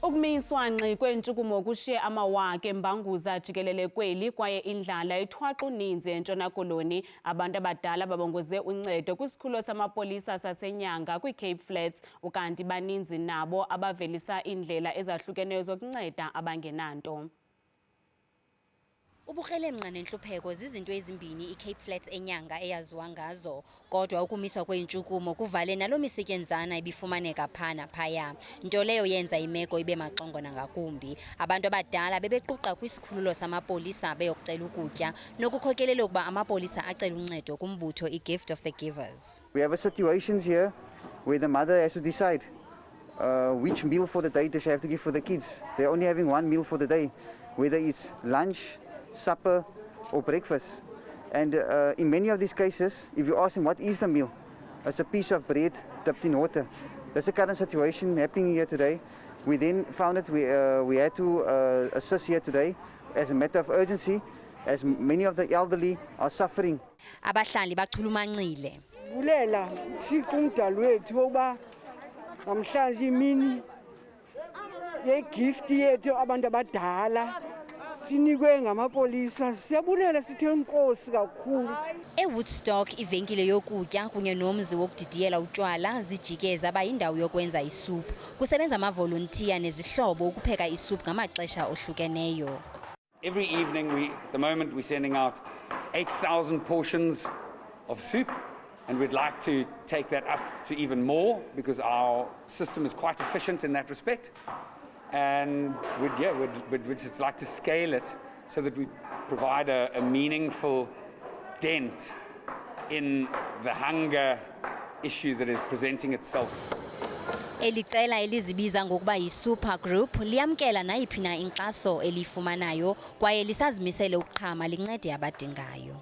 Ukumiswa ngxi kweentshukumo kushiye amawaka embanguza jikelele kweli kwaye Indlala ithwaxa uninzi Entshona Koloni. Abantu abadala babongoze uncedo kwisikhululo samapolisa saseNyanga kwiCape Flats. Ukanti baninzi nabo abavelisa iindlela ezahlukeneyo zokunceda abangenanto. Ubukrelemnqa nentlupheko zizinto ezimbini iCape Flats eNyanga eyaziwa ngazo, kodwa ukumiswa kweentshukumo kuvale nalo misetyenzana ibifumaneka phaa naphaya, nto leyo yenza imeko ibe maxongo nangakumbi. Abantu abadala bebequqa kwisikhululo samapolisa beyokucela ukutya, nokukhokelela ukuba amapolisa acele uncedo kumbutho iGift of the Givers. We have a situations here where the mother has to decide which meal for the day does she have to give for the kids. They're only having one meal for the day, whether it's lunch, supper or breakfast. And in many of these cases, if you ask them what is the meal, it's a piece of bread dipped in water. That's the current situation happening here today. We then found that we had to assist here today as a matter of urgency, as many of the elderly are suffering. Abahlali bachulumancile. Bulela Thixo umdali wethu oba namhlanje imini yegift yethu abantu abadala sinikwe ngamapolisa, siyabulela sithe inkosi kakhulu. eWoodstock ivenkile yokutya kunye nomzi wokudidiyela utywala zijikeza bayindawo yokwenza isuphu. Kusebenza amavolontiya nezihlobo ukupheka isuphu ngamaxesha ohlukeneyo. Every evening, the moment we're sending out 8,000 portions of soup, and we'd like to take that up to even more because our system is quite efficient in that respect. And we'd just like to scale it so that we provide a meaningful dent in the hunger issue that is presenting itself. Eli qela elizibiza ngokuba yi-super group liyamkela nayiphi na inkxaso elifumanayo kwaye lisazimisele ukuxhama lincede abadingayo.